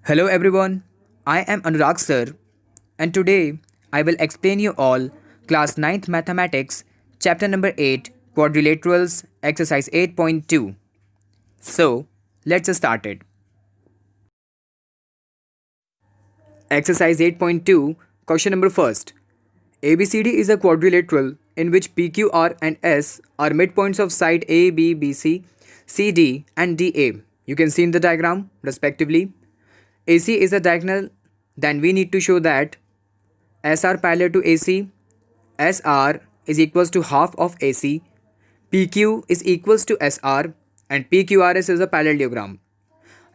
Hello everyone, I am Anurag sir and today I will explain you all class ninth mathematics chapter number 8 quadrilaterals exercise 8.2. So, let's start it. Exercise 8.2 question number first. ABCD is a quadrilateral in which PQR and S are midpoints of side A, B, BC, CD and DA. You can see in the diagram respectively. AC is a diagonal, then we need to show that SR parallel to AC, SR is equals to half of AC, PQ is equals to SR and PQRS is a parallelogram.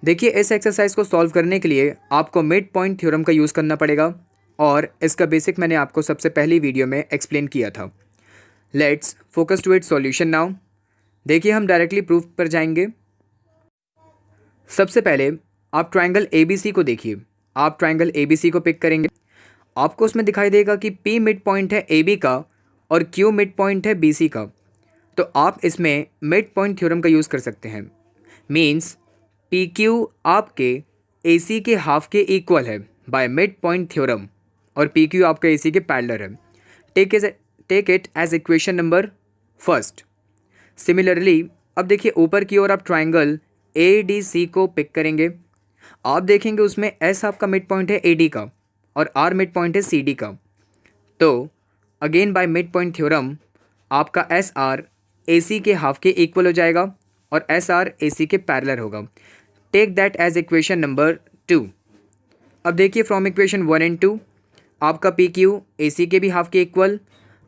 देखिए इस exercise को solve करने के लिए आपको mid point theorem का use करना पड़ेगा और इसका बेसिक मैंने आपको सबसे पहली वीडियो में एक्सप्लेन किया था. Let's focus to its solution now. देखिए हम डायरेक्टली प्रूफ पर जाएंगे. सबसे पहले आप ट्रायंगल ABC को देखिए. आप ट्रायंगल ABC को पिक करेंगे. आपको उसमें दिखाई देगा कि P मिड पॉइंट है AB का और Q मिड पॉइंट है BC का. तो आप इसमें मिड पॉइंट थ्योरम का यूज़ कर सकते हैं. मीन्स PQ आपके AC के हाफ के इक्वल है बाय मिड पॉइंट थ्योरम और PQ आपका AC के पैरेलल है. Take it as equation number first. Similarly अब देखिए ऊपर की ओर आप ट्राइंगल ADC को पिक करेंगे. आप देखेंगे उसमें S आपका मिड पॉइंट है AD का और R मिड पॉइंट है CD का. तो again by mid point theorem आपका SR AC के हाफ के इक्वल हो जाएगा और SR AC के पैरेलल होगा. Take that as equation number 2. अब देखिए फ्रॉम इक्वेशन 1 एंड 2 आपका PQ AC के भी हाफ के इक्वल,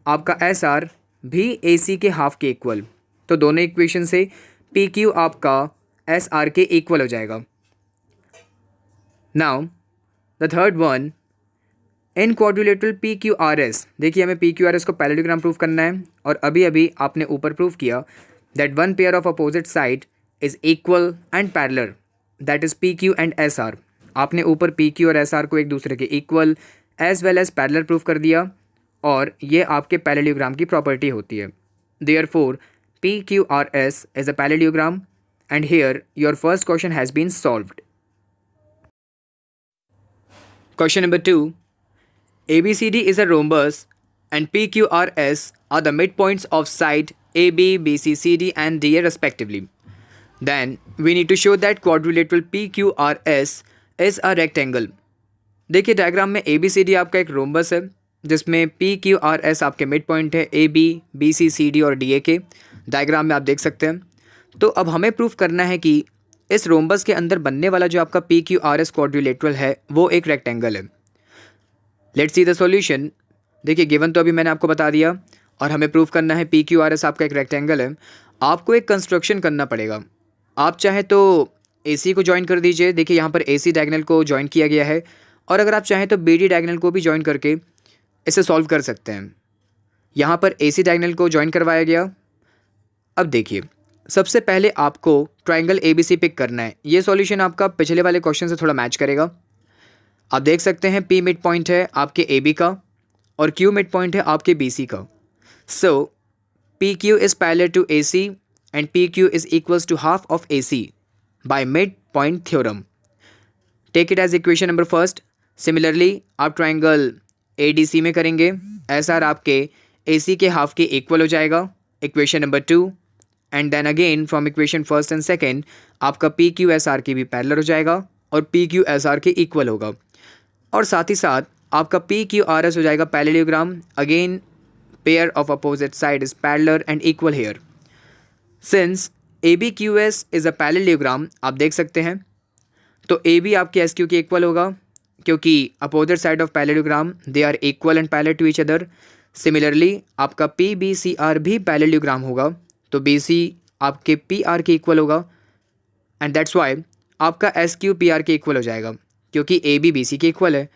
आपका SR भी AC के हाफ के इक्वल. तो दोनों इक्वेशन से PQ आपका SR के इक्वल हो जाएगा. Now the third one in quadrilateral PQRS. देखिए हमें PQRS को पैरेललोग्राम प्रूफ करना है और अभी अभी आपने ऊपर प्रूफ किया that one pair of opposite side is equal and parallel, that is PQ and SR. आपने ऊपर PQ और SR को एक दूसरे के equal as well as parallel proof कर दिया और ये आपके पैरेललोग्राम की प्रॉपर्टी होती है. Therefore PQRS is a parallelogram and here your first question has been solved. Question number 2. ABCD is a rhombus and PQRS are the midpoints of side AB, BC, CD and DA respectively. Then we need to show that quadrilateral PQRS is a rectangle. देखिए diagram में ABCD आपका एक rhombus है जिसमें PQRS आपके mid point है AB, BC, CD और DA के. डायग्राम में आप देख सकते हैं. तो अब हमें प्रूफ करना है कि इस रोम्बस के अंदर बनने वाला जो आपका PQRS क्वाड्रिलेटरल है वो एक रेक्टेंगल है. Let's see the solution. देखिए गिवन तो अभी मैंने आपको बता दिया और हमें प्रूफ करना है PQRS आपका एक रेक्टेंगल है. आपको एक कंस्ट्रक्शन करना पड़ेगा. आप चाहे तो AC को ज्वाइन कर दीजिए. देखिए यहाँ पर AC डायगोनल को ज्वाइन किया गया है और अगर आप चाहें तो BD डायगोनल को भी ज्वाइन करके इसे सॉल्व कर सकते हैं. यहाँ पर AC डायगोनल को ज्वाइन करवाया गया. अब देखिए सबसे पहले आपको ट्रायंगल ABC पिक करना है. ये सॉल्यूशन आपका पिछले वाले क्वेश्चन से थोड़ा मैच करेगा. आप देख सकते हैं P मिड पॉइंट है आपके AB का और Q मिड पॉइंट है आपके BC का. So PQ is parallel to AC and PQ is equals to half of AC by mid point theorem. Take it as equation number first. Similarly आप triangle ADC में करेंगे. SR आपके AC के half के equal हो जाएगा. Equation number 2 and then again from equation first and second आपका PQSR की भी पैरेलल हो जाएगा और PQSR के इक्वल होगा और साथ ही साथ आपका PQRS हो जाएगा parallelogram. Again pair of opposite side is parallel and equal here. Since ABQS is a parallelogram आप देख सकते हैं तो AB आपके SQ के इक्वल होगा क्योंकि opposite side of parallelogram they are equal and parallel to each other. Similarly आपका PBCR भी पैरेललोग्राम होगा तो BC आपके PR के इक्वल होगा एंड दैट्स वाई आपका SQ PR के इक्वल हो जाएगा क्योंकि AB BC के इक्वल है.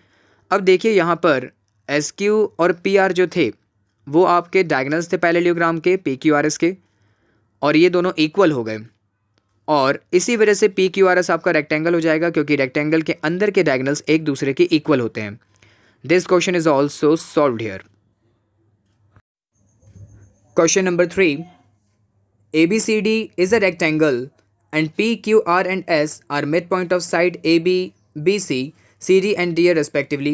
अब देखिए यहाँ पर SQ और PR जो थे वो आपके डायगोनल्स थे पैरेललोग्राम के PQRS के और ये दोनों इक्वल हो गए और इसी वजह से PQRS आपका रेक्टेंगल हो जाएगा क्योंकि रेक्टेंगल के अंदर के डायगोनल्स एक दूसरे के इक्वल होते हैं. This question is also solved here. Question number 3. ABCD is a rectangle and PQR and S are midpoint of side AB, BC, CD and DA respectively,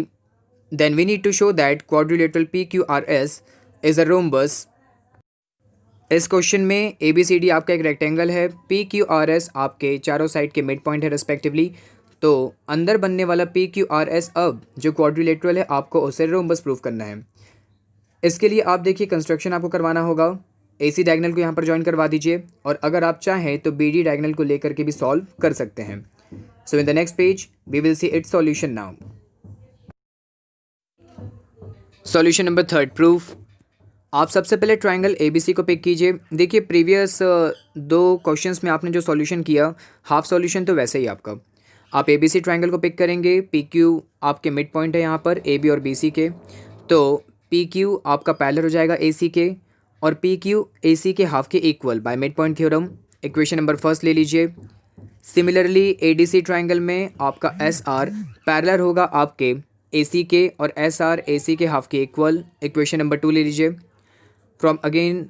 then we need to show that quadrilateral PQRS is a rhombus. इस question में ABCD आपका एक rectangle है, PQRS आपके चारों side के mid point है respectively. तो अंदर बनने वाला PQRS अब जो क्वाड्रिलेटरल है आपको उसे रोम्बस प्रूफ करना है। इसके लिए आप देखिए कंस्ट्रक्शन आपको करवाना होगा। AC डायगोनल को यहाँ पर ज्वाइन करवा दीजिए और अगर आप चाहें तो BD डायगोनल को लेकर के भी सॉल्व कर सकते हैं। So in the next page we will see its solution now. Solution number third, proof. आप सबसे पहले ट्रायंगल ABC को पिक कीजिए। देखिए प्रीवियस दो क्वेश्चंस में आपने जो सॉल्यूशन किया, हाफ सॉल्यूशन तो वैसे ही आपका। आप ABC ट्रायंगल को पिक करेंगे, PQ आपके मिड पॉइंट है यहाँ पर AB और BC के, तो PQ आपका पैरेलल हो जाएगा AC के और PQ AC के हाफ के equal bye mid point theorem. Equation number first ले लीजिए। सिमिलरली ADC ट्रायंगल में आपका SR पैरेलल होगा आपके AC के और SR AC के हाफ के इक्वल। इक्वेशन नंबर टू ले लीजिए। From again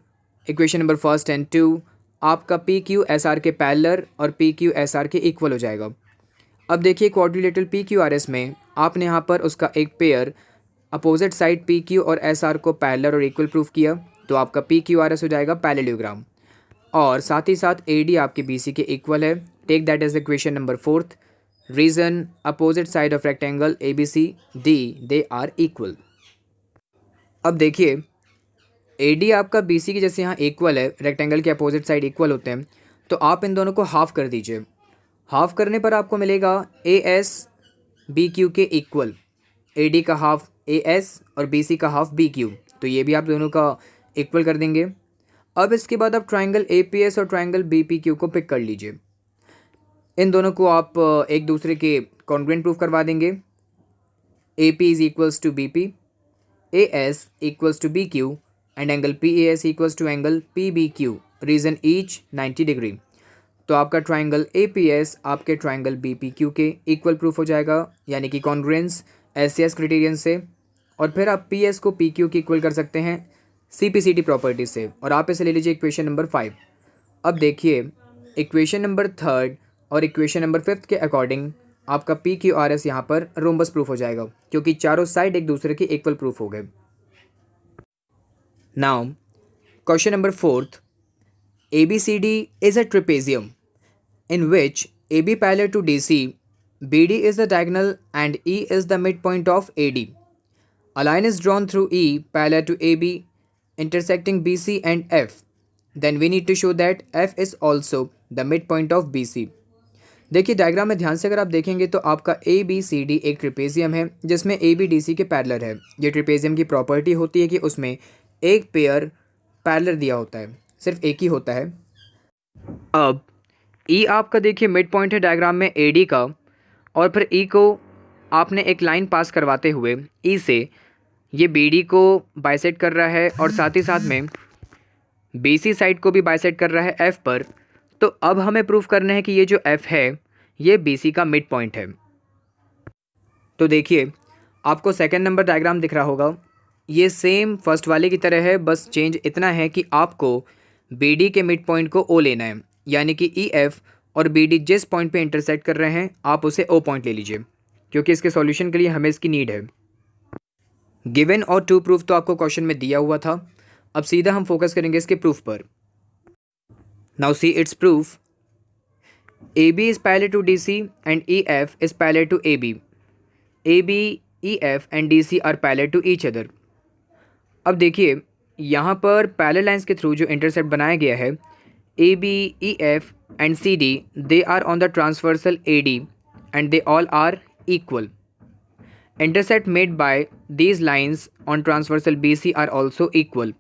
equation number first and two आपका PQ SR के पैरेलल और PQ SR के इक्वल हो जाएगा। अब देखिए क्वाड्रिलेटरल PQRS में आपने यहाँ पर उसका एक पेयर अपोजिट साइड PQ और SR को पैरेलल और इक्वल प्रूफ किया, तो आपका PQRS हो जाएगा पैरेललोग्राम। और साथ ही साथ AD आपके BC के इक्वल है। Take that as equation number fourth. Reason opposite side of rectangle ABCD they are equal. अब देखिए AD आपका BC की जैसे यहाँ इक्वल है, रेक्टेंगल के अपोजिट साइड इक्वल होते हैं, तो आप इन दोनों को हाफ कर दीजिए। हाफ करने पर आपको मिलेगा AS BQ के इक्वल। AD का हाफ AS और BC का हाफ BQ, तो ये भी आप दोनों का इक्वल कर देंगे। अब इसके बाद आप ट्रायंगल APS और ट्रायंगल BPQ को पिक कर लीजिए। इन दोनों को आप एक दूसरे के कॉन्ग्रुएंट प्रूफ करवा देंगे। AP is equals to BP, AS equals to BQ and angle PAS equals to angle PBQ, reason each 90 degree. तो आपका ट्रायंगल APS आपके ट्रायंगल BPQ के इक्वल प्रूफ हो जाएगा, यानी कि कॉन्ग्रुएंस SCS क्राइटेरियन से। और फिर आप PS को PQ के इक्वल कर सकते हैं CPCT प्रॉपर्टी से, और आप इसे ले लीजिए इक्वेशन नंबर 5। अब देखिए इक्वेशन नंबर थर्ड और इक्वेशन नंबर फिफ्थ के अकॉर्डिंग आपका PQRS यहाँ पर रोम्बस प्रूफ हो जाएगा, क्योंकि चारों साइड एक दूसरे के इक्वल प्रूफ हो गए। Now question number fourth, ABCD is a trapezium in which AB parallel to DC, BD is the diagonal and E is the midpoint of AD. A line is drawn through E parallel to AB intersecting BC and F. Then we need to show that F is also the midpoint of BC. देखिए diagram में ध्यान से अगर आप देखेंगे तो आपका ABCD एक ट्रिपेजियम है जिसमें AB DC के पैरेलल है। ये ट्रिपेजियम की प्रॉपर्टी होती है कि उसमें एक पेयर पैरेलल दिया होता है, सिर्फ एक ही होता है। अब E आपका देखिए मिड पॉइंट है डायग्राम में AD का, और फिर E को आपने एक लाइन पास करवाते हुए E से ये BD को बाइसेक्ट कर रहा है और साथ ही साथ में BC साइड को भी बाइसेक्ट कर रहा है F पर। तो अब हमें प्रूफ करना है कि ये जो F है ये BC का मिड पॉइंट है। तो देखिए आपको सेकंड नंबर डायग्राम दिख रहा होगा, ये सेम फर्स्ट वाले की तरह है, बस चेंज इतना है कि आपको BD के मिड पॉइंट को O लेना है, यानी कि EF और BD जिस पॉइंट पे इंटरसेक्ट कर रहे हैं आप उसे O पॉइंट ले लीजिए, क्योंकि इसके सॉल्यूशन के लिए हमें इसकी नीड है। गिवन और टू प्रूफ तो आपको क्वेश्चन में दिया हुआ था, अब सीधा हम फोकस करेंगे इसके प्रूफ पर। Now see it's proof. AB is parallel to DC and EF is parallel to AB. AB, EF and DC are parallel to each other. अब देखिए यहाँ पर पैरेलल लाइंस के थ्रू जो इंटरसेप्ट बनाया गया है AB, EF and CD, they are on the transversal AD and they all are equal. Intercept made by these lines on transversal BC are also equal.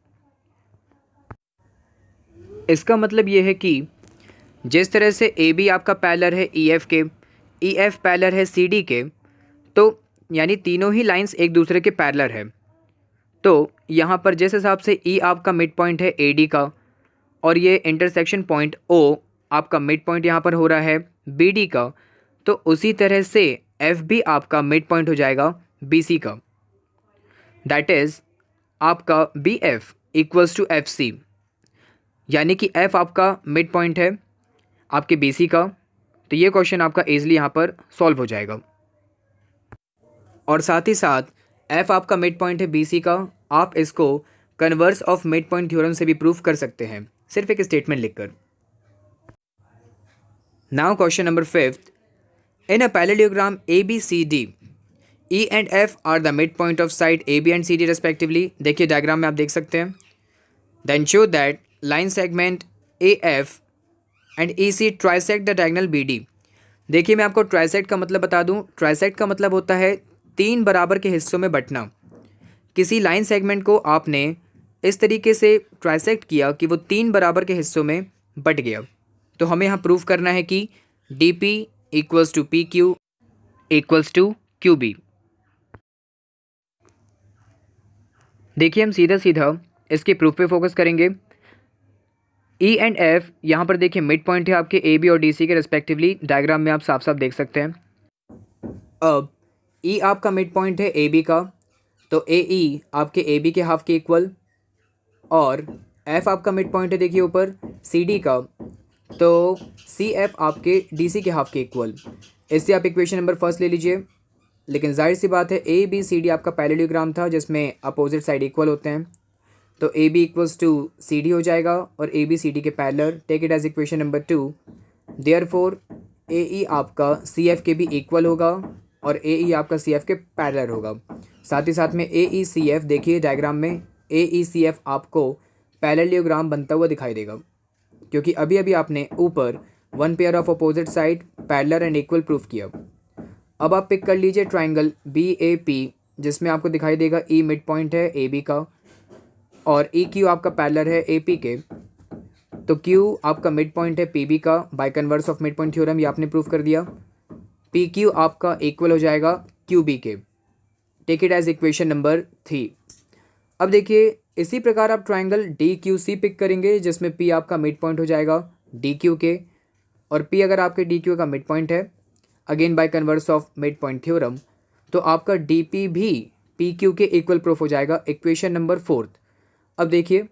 इसका मतलब ये है कि जिस तरह से AB आपका पैरेलल है EF के, EF पैरेलल है CD के, तो यानी तीनों ही लाइंस एक दूसरे के पैरेलल है। तो यहाँ पर जिस हिसाब से E आपका मिड पॉइंट है AD का और ये इंटरसेक्शन पॉइंट O आपका मिड पॉइंट यहाँ पर हो रहा है BD का, तो उसी तरह से F भी आपका मिड पॉइंट हो जाएगा BC का। दैट इज़ आपका BF इक्वल्स टू FC, यानी कि F आपका मिड पॉइंट है आपके BC का। तो ये क्वेश्चन आपका ईजिली यहाँ पर सॉल्व हो जाएगा। और साथ ही साथ एफ आपका मिड पॉइंट है BC का, आप इसको converse of mid point theorem से भी प्रूफ कर सकते हैं सिर्फ एक स्टेटमेंट लिखकर। Now question number 5, in a parallelogram ABCD E and F are the midpoint of side AB and CD respectively। देखिए डायग्राम में आप देख सकते हैं। Then show that line segment AF and EC trisect the diagonal BD। देखिए मैं आपको trisect का मतलब बता दूं। ट्राइसेक्ट का मतलब होता है 3 बराबर के हिस्सों में बंटना। किसी लाइन सेगमेंट को आपने इस तरीके से ट्राइसेक्ट किया कि वो 3 बराबर के हिस्सों में बट गया। तो हमें यहाँ प्रूव करना है कि DP equals to PQ equals to QB। देखिए हम सीधा सीधा इसके प्रूफ पे फोकस करेंगे। E एंड F यहाँ पर देखिए मिड पॉइंट है आपके AB और DC के रिस्पेक्टिवली, डायग्राम में आप साफ साफ देख सकते हैं। अब E आपका मिड पॉइंट है AB का, तो AE आपके AB के हाफ के इक्वल, और F आपका मिड पॉइंट है देखिए ऊपर CD का, तो CF आपके DC के हाफ के इक्वल। इससे आप इक्वेशन नंबर फर्स्ट ले लीजिए। लेकिन जाहिर सी बात है ABCD आपका पैरेललोग्राम था जिसमें अपोजिट साइड इक्वल होते हैं, तो AB इक्वल्स टू CD हो जाएगा और ABCD के parallel. Take it as equation number 2। Therefore AE आपका CF के भी इक्वल होगा और AE आपका CF के पैरेलल होगा। साथ ही साथ में AECF देखिए डायग्राम में AECF आपको पैरेललोग्राम बनता हुआ दिखाई देगा, क्योंकि अभी अभी आपने ऊपर one pair of opposite side parallel and equal proof किया। अब आप पिक कर लीजिए ट्राइंगल BAP, जिसमें आपको दिखाई देगा E मिड पॉइंट है AB का और EQ आपका पैरेलल है AP के, तो Q आपका मिड पॉइंट है PB का by converse of mid point theorem, ये आपने प्रूफ कर दिया। PQ आपका इक्वल हो जाएगा QB के। Take it as equation number 3। अब देखिए इसी प्रकार आप ट्राइंगल DQC पिक करेंगे जिसमें P आपका मिड पॉइंट हो जाएगा DQ के, और P अगर आपके DQ का मिड पॉइंट है again by converse of mid point theorem, तो आपका DP भी PQ के इक्वल प्रूफ हो जाएगा इक्वेशन नंबर 4। अब देखिए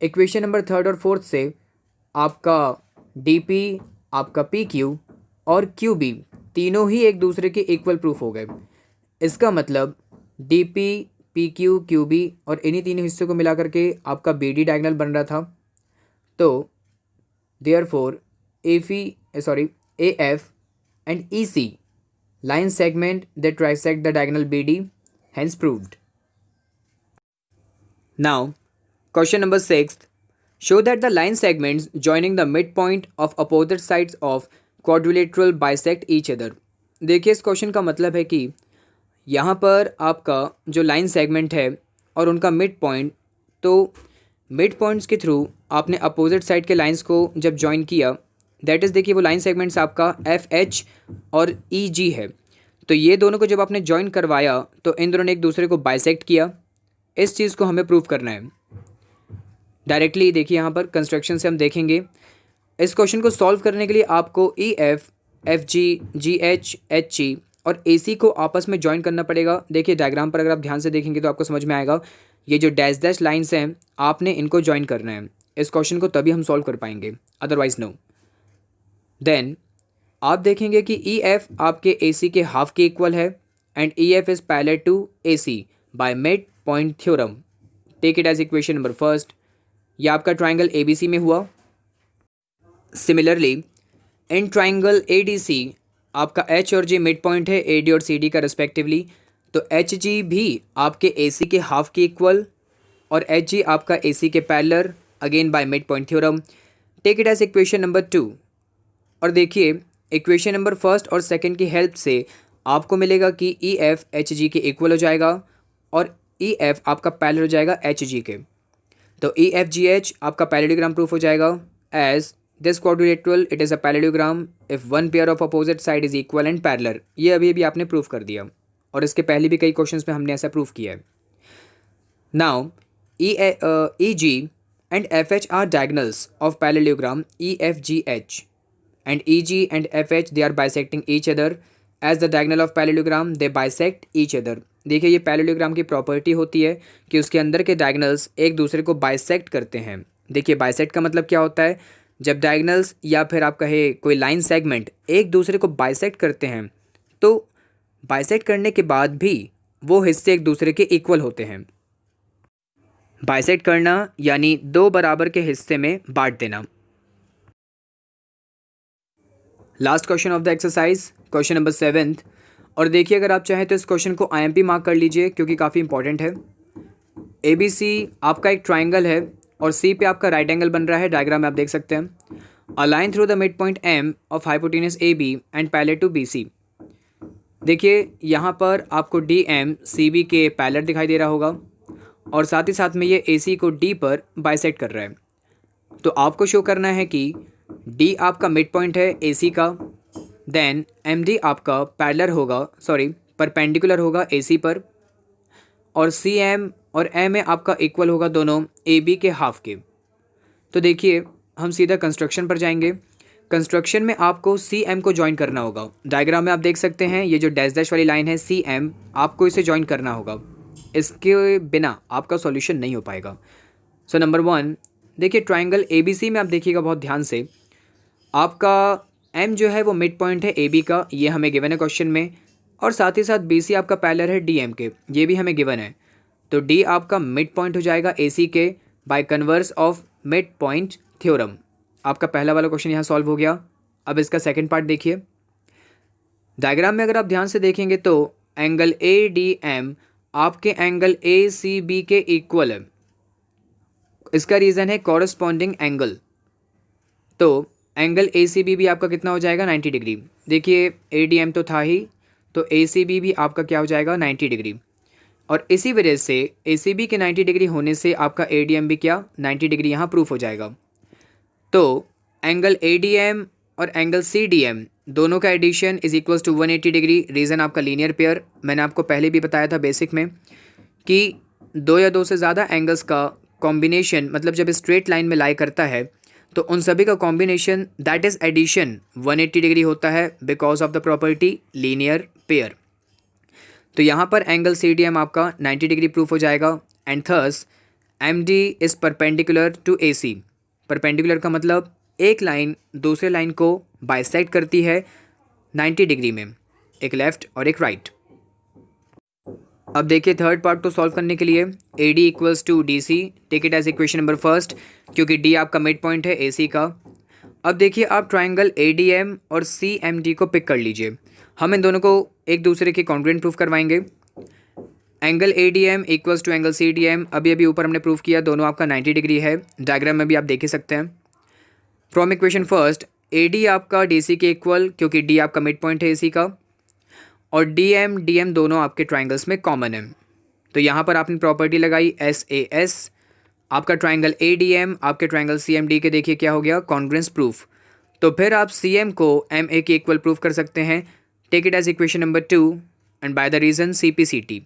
इक्वेशन नंबर 3 और 4 से आपका DP, आपका PQ और QB तीनों ही एक दूसरे के इक्वल प्रूफ हो गए। इसका मतलब DP, PQ, QB और इन्हीं तीनों हिस्सों को मिला करके आपका BD डायगोनल बन रहा था। तो therefore AF and EC line segment that trisect the diagonal BD, hence proved. Now, question number 6. Show that the line segments joining the midpoint of opposite sides of quadrilateral bisect each other। देखिए इस question का मतलब है कि यहाँ पर आपका जो लाइन सेगमेंट है और उनका मिड पॉइंट, तो मिड पॉइंट्स के थ्रू आपने अपोजिट साइड के लाइंस को जब ज्वाइन किया, दैट इज़ देखिए वो लाइन सेगमेंट्स आपका FH और EG है, तो ये दोनों को जब आपने ज्वाइन करवाया तो इन दोनों ने एक दूसरे को बाइसेक्ट किया। इस चीज़ को हमें प्रूव करना है। डायरेक्टली देखिए यहाँ पर कंस्ट्रक्शन से हम देखेंगे। इस क्वेश्चन को सॉल्व करने के लिए आपको EF, FG, GH, HG और AC को आपस में ज्वाइन करना पड़ेगा। देखिए डायग्राम पर अगर आप ध्यान से देखेंगे तो आपको समझ में आएगा, ये जो डैश डैश लाइन्स हैं आपने इनको ज्वाइन करना है। इस क्वेश्चन को तभी हम सॉल्व कर पाएंगे, अदरवाइज नो। देन आप देखेंगे कि EF आपके AC के हाफ के इक्वल है and EF is parallel to AC by mid point theorem. Take it as equation number 1। यह आपका ट्राइंगल ABC में हुआ। सिमिलरली इन ट्राइंगल ADC आपका H और G मिड पॉइंट है AD और CD का रिस्पेक्टिवली, तो HG भी आपके AC के हाफ के इक्वल और HG आपका AC के parallel again by mid point theorem. Take it as equation number 2। और देखिए इक्वेशन नंबर 1 और 2 की हेल्प से आपको मिलेगा कि EF HG के इक्वल हो जाएगा और EF आपका पैरेलल हो जाएगा HG के, तो EFGH आपका पैरेललोग्राम प्रूफ हो जाएगा as this quadrilateral it is a parallelogram if one pair of opposite side is equal and parallel. ये अभी अभी आपने प्रूफ कर दिया और इसके पहले भी कई क्वेश्चंस में हमने ऐसा प्रूफ किया है। Now EG and FH are diagonals of parallelogram EFGH and EG and FH they are bisecting each other as the diagonal of parallelogram they bisect each other। देखिए ये पैरेललोग्राम की प्रॉपर्टी होती है कि उसके अंदर के डायगोनल्स एक दूसरे को बाइसेक्ट करते हैं। देखिए बाइसेक्ट का मतलब क्या होता है, जब डायगोनल्स या फिर आप कहे कोई लाइन सेगमेंट एक दूसरे को बाइसेक्ट करते हैं तो बाइसेक्ट करने के बाद भी वो हिस्से एक दूसरे के इक्वल होते हैं। बाइसेक्ट करना यानी दो बराबर के हिस्से में बांट देना। Last question of the exercise, question number 7th। और देखिए, अगर आप चाहें तो इस क्वेश्चन को IMP मार्क कर लीजिए क्योंकि काफ़ी इंपॉर्टेंट है। ABC आपका एक ट्राइंगल है और C पे आपका राइट एंगल बन रहा है, डायग्राम में आप देख सकते हैं। A line through the mid point M of hypotenuse AB and parallel to BC। देखिए, यहाँ पर आपको DM CB के पैरेलल दिखाई दे रहा होगा और साथ ही साथ में ये AC को D पर बाइसेक्ट कर रहा है। तो आपको शो करना है कि D आपका मिड पॉइंट है AC का, देन MD आपका पैरेलल होगा, परपेंडिकुलर होगा AC पर, और CM और MA आपका इक्वल होगा दोनों AB के हाफ के। तो देखिए, हम सीधा कंस्ट्रक्शन पर जाएंगे। कंस्ट्रक्शन में आपको CM को ज्वाइन करना होगा। डायग्राम में आप देख सकते हैं ये जो डैश डैश वाली लाइन है CM, आपको इसे ज्वाइन करना होगा। इसके बिना आपका सॉल्यूशन नहीं हो पाएगा। सो नंबर 1, देखिए ट्राइंगल ABC में आप देखिएगा बहुत ध्यान से, आपका M जो है वो मिड पॉइंट है AB का, ये हमें गिवन है क्वेश्चन में, और साथ ही साथ BC आपका पैरेलल है DM के, ये भी हमें गिवन है। तो D आपका मिड पॉइंट हो जाएगा AC के by converse of mid point theorem. आपका पहला वाला क्वेश्चन यहाँ सॉल्व हो गया। अब इसका सेकंड पार्ट देखिए। डायग्राम में अगर आप ध्यान से देखेंगे तो एंगल ADM आपके एंगल ACB के इक्वल है। इसका रीज़न है कॉरस्पॉन्डिंग एंगल। तो एंगल ACB भी आपका कितना हो जाएगा, 90 डिग्री। देखिए, ADM तो था ही, तो ACB भी आपका क्या हो जाएगा, 90 डिग्री। और इसी वजह से ACB के 90 डिग्री होने से आपका ADM भी क्या, 90 डिग्री यहाँ प्रूफ हो जाएगा। तो एंगल ADM और एंगल CDM दोनों का addition is equals to 180 degree. Reason आपका लीनियर पेयर, मैंने आपको पहले भी बताया था बेसिक में कि दो या दो से ज़्यादा एंगल्स का कॉम्बिनेशन, मतलब जब स्ट्रेट लाइन में लाई करता है तो उन सभी का combination that is addition 180 degree होता है because of the property linear pair. तो यहाँ पर एंगल CDM आपका 90 डिग्री प्रूफ हो जाएगा and thus MD is perpendicular to AC। Perpendicular का मतलब एक लाइन दूसरे लाइन को बाइसेक्ट करती है 90 डिग्री में, एक लेफ़्ट और एक राइट। अब देखिए थर्ड पार्ट को सॉल्व करने के लिए AD equals to DC, take it as equation number first, क्योंकि D आपका मिड पॉइंट है AC का। अब देखिए, आप ट्राइंगल ADM और CMD को पिक कर लीजिए। हम इन दोनों को एक दूसरे के कॉन्ग्रुएंट प्रूफ करवाएंगे। Angle ADM equals to angle CDM, अभी ऊपर हमने प्रूफ किया, दोनों आपका 90 डिग्री है। डायग्राम में भी आप देख ही सकते हैं। फ्रॉम इक्वेशन फर्स्ट, AD आपका DC के इक्वल, क्योंकि D आपका मिड पॉइंट है AC का, और DM दोनों आपके ट्राइंगल्स में कॉमन है। तो यहाँ पर आपने प्रॉपर्टी लगाई SAS, आपका ट्राइंगल ADM आपके ट्राइंगल CMD के देखिए क्या हो गया, कॉन्ग्रुएंस प्रूफ। तो फिर आप CM को MA के इक्वल प्रूफ कर सकते हैं। Take it as equation number 2 and by the reason CPCT,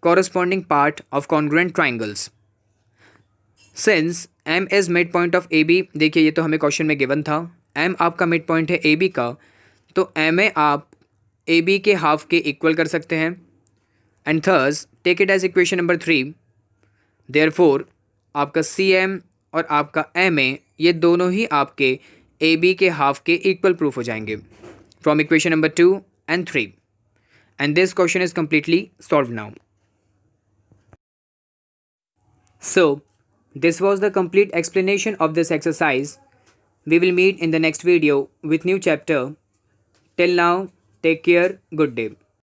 corresponding part of congruent triangles. Since M is midpoint of AB, देखिए ये तो हमें क्वेश्चन में गिवन था, M आपका मिड पॉइंट है AB का, तो MA आप AB के हाफ के इक्वल कर सकते हैं and thus take it as equation number 3। Therefore आपका CM और आपका MA ये दोनों ही आपके AB के हाफ के इक्वल प्रूफ हो जाएंगे from equation number 2 and 3, and this question is completely solved now. So, this was the complete explanation of this exercise. We will meet in the next video with new chapter. Till now, take care, good day.